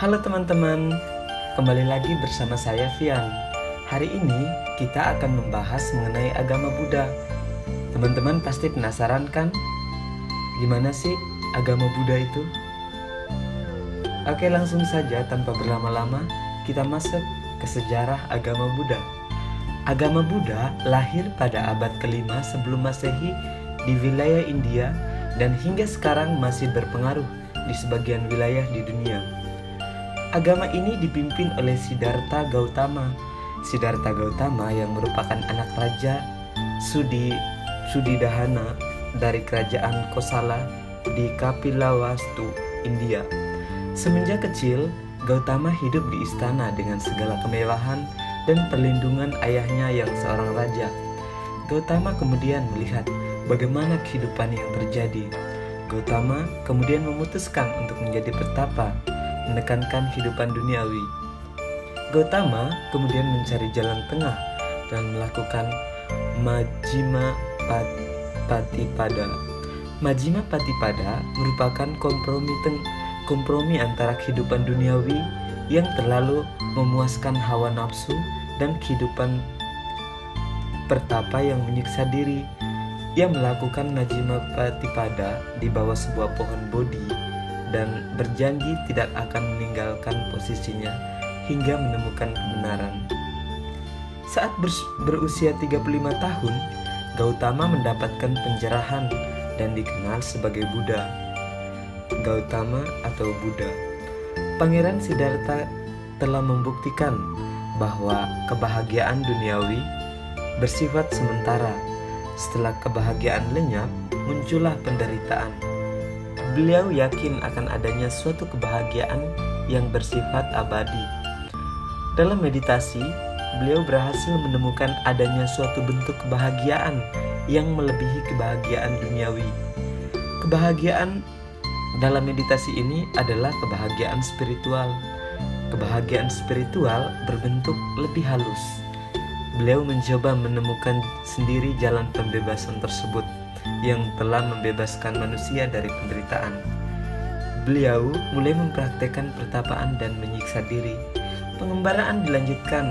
Halo teman-teman, kembali lagi bersama saya Fian. Hari ini kita akan membahas mengenai agama Buddha. Teman-teman pasti penasaran kan? Gimana sih agama Buddha itu? Oke, langsung saja tanpa berlama-lama kita masuk ke sejarah agama Buddha. Agama Buddha lahir pada abad kelima sebelum Masehi di wilayah India dan hingga sekarang masih berpengaruh di sebagian wilayah di dunia. Agama ini dipimpin oleh Siddhartha Gautama. Siddhartha Gautama yang merupakan anak raja Sudidahana dari kerajaan Kosala di Kapilavastu, India. Semenjak kecil, Gautama hidup di istana dengan segala kemewahan dan perlindungan ayahnya yang seorang raja. Gautama kemudian melihat bagaimana kehidupan yang terjadi. Gautama kemudian memutuskan untuk menjadi petapa, menekankan kehidupan duniawi. Gautama kemudian mencari jalan tengah dan melakukan Majjhima Patipada. Majjhima Patipada merupakan kompromi antara kehidupan duniawi yang terlalu memuaskan hawa nafsu dan kehidupan pertapa yang menyiksa diri. Ia melakukan Majjhima Patipada di bawah sebuah pohon bodhi dan berjanji tidak akan meninggalkan posisinya hingga menemukan kebenaran. Saat berusia 35 tahun, Gautama mendapatkan pencerahan dan dikenal sebagai Buddha. Gautama atau Buddha. Pangeran Siddhartha telah membuktikan bahwa kebahagiaan duniawi bersifat sementara. Setelah kebahagiaan lenyap, muncullah penderitaan. Beliau yakin akan adanya suatu kebahagiaan yang bersifat abadi. Dalam meditasi, beliau berhasil menemukan adanya suatu bentuk kebahagiaan yang melebihi kebahagiaan duniawi. Kebahagiaan dalam meditasi ini adalah kebahagiaan spiritual. Kebahagiaan spiritual berbentuk lebih halus. Beliau mencoba menemukan sendiri jalan pembebasan tersebut yang telah membebaskan manusia dari penderitaan. Beliau mulai mempraktekkan pertapaan dan menyiksa diri. Pengembaraan dilanjutkan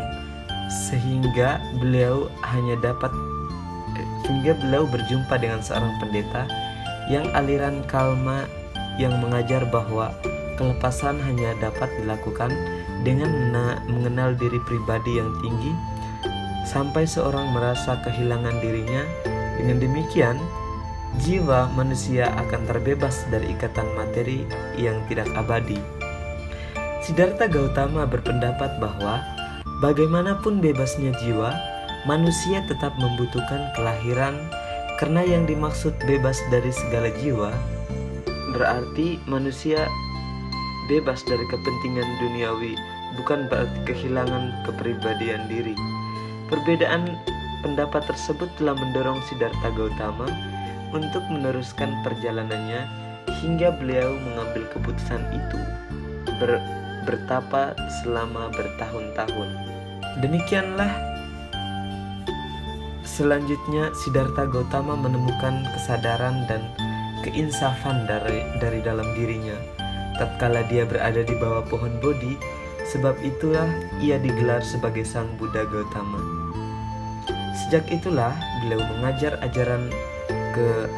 sehingga beliau berjumpa dengan seorang pendeta yang aliran Kalma yang mengajar bahwa kelepasan hanya dapat dilakukan dengan mengenal diri pribadi yang tinggi sampai seorang merasa kehilangan dirinya. Dengan demikian, jiwa manusia akan terbebas dari ikatan materi yang tidak abadi. Siddhartha Gautama berpendapat bahwa bagaimanapun bebasnya jiwa, manusia tetap membutuhkan kelahiran, karena yang dimaksud bebas dari segala jiwa berarti manusia bebas dari kepentingan duniawi, bukan berarti kehilangan kepribadian diri. Perbedaan pendapat tersebut telah mendorong Siddhartha Gautama untuk meneruskan perjalanannya hingga beliau mengambil keputusan itu, bertapa selama bertahun-tahun. Demikianlah selanjutnya Siddhartha Gautama menemukan kesadaran dan keinsafan dari dalam dirinya tatkala dia berada di bawah pohon bodhi. Sebab itulah ia digelar sebagai Sang Buddha Gautama. Sejak itulah beliau mengajar ajaran ke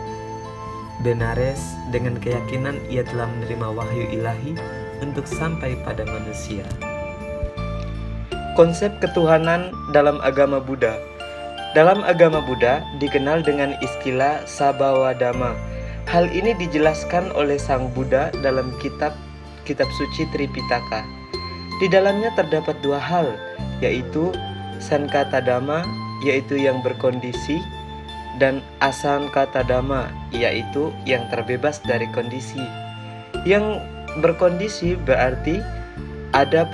Benares dengan keyakinan ia telah menerima wahyu ilahi untuk sampai pada manusia. Konsep ketuhanan dalam agama Buddha. Dalam agama Buddha dikenal dengan istilah Sabhawadhamma. Hal ini dijelaskan oleh Sang Buddha dalam kitab suci Tripitaka. Di dalamnya terdapat dua hal, yaitu Sankata Dhamma, yaitu yang berkondisi, dan Asankata Dhamma, yaitu yang terbebas dari kondisi. Yang berkondisi berarti ada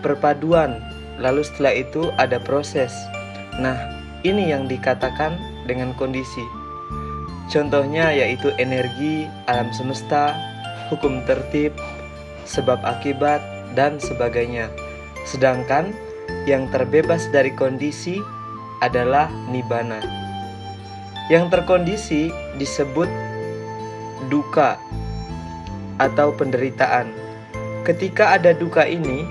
perpaduan, lalu setelah itu ada proses. Nah, ini yang dikatakan dengan kondisi. Contohnya yaitu energi, alam semesta, hukum tertib, sebab akibat, dan sebagainya. Sedangkan yang terbebas dari kondisi adalah Nibbana. Yang terkondisi disebut dukkha atau penderitaan. Ketika ada duka ini,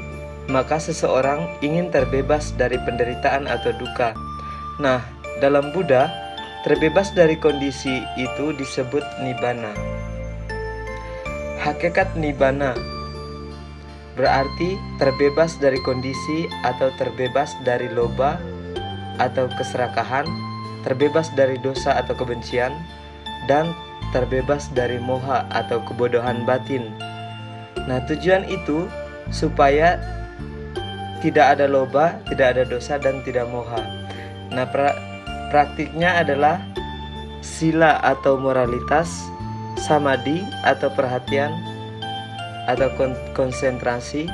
maka seseorang ingin terbebas dari penderitaan atau duka. Nah, dalam Buddha, terbebas dari kondisi itu disebut nibbana. Hakikat nibbana berarti terbebas dari kondisi atau terbebas dari loba atau keserakahan, terbebas dari dosa atau kebencian, dan terbebas dari moha atau kebodohan batin. Nah, tujuan itu supaya tidak ada loba, tidak ada dosa, dan tidak moha. Nah, praktiknya adalah sila atau moralitas, samadhi atau perhatian atau konsentrasi,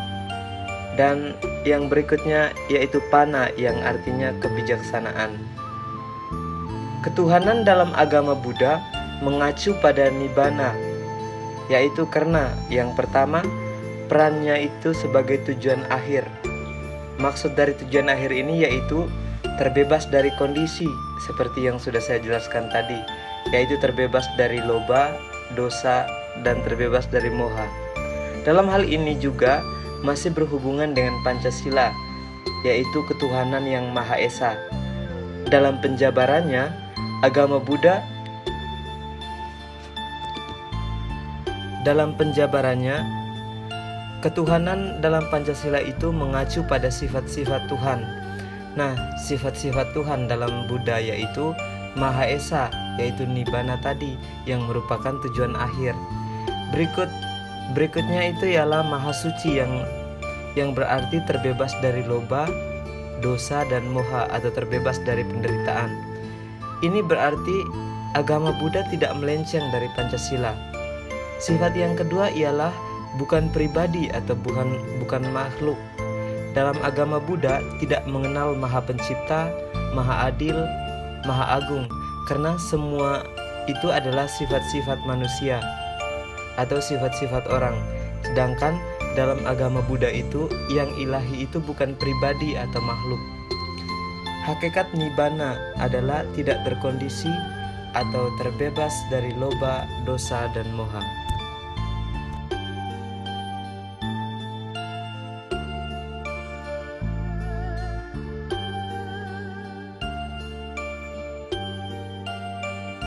dan yang berikutnya yaitu pana yang artinya kebijaksanaan. Ketuhanan dalam agama Buddha mengacu pada nibbana, yaitu karena yang pertama, perannya itu sebagai tujuan akhir. Maksud dari tujuan akhir ini yaitu terbebas dari kondisi seperti yang sudah saya jelaskan tadi, yaitu terbebas dari loba, dosa, dan terbebas dari moha. Dalam hal ini juga masih berhubungan dengan Pancasila, yaitu ketuhanan yang Maha Esa. Dalam penjabarannya, ketuhanan dalam Pancasila itu mengacu pada sifat-sifat Tuhan. Nah, sifat-sifat Tuhan dalam Buddha yaitu Maha Esa, yaitu nibbana tadi yang merupakan tujuan akhir. Berikutnya itu ialah Maha Suci yang berarti terbebas dari loba, dosa, dan moha atau terbebas dari penderitaan. Ini berarti agama Buddha tidak melenceng dari Pancasila. Sifat yang kedua ialah bukan pribadi atau bukan makhluk. Dalam agama Buddha tidak mengenal Maha Pencipta, Maha Adil, Maha Agung, karena semua itu adalah sifat-sifat manusia atau sifat-sifat orang. Sedangkan dalam agama Buddha itu yang ilahi itu bukan pribadi atau makhluk. Hakikat nibbana adalah tidak berkondisi atau terbebas dari loba, dosa, dan moha.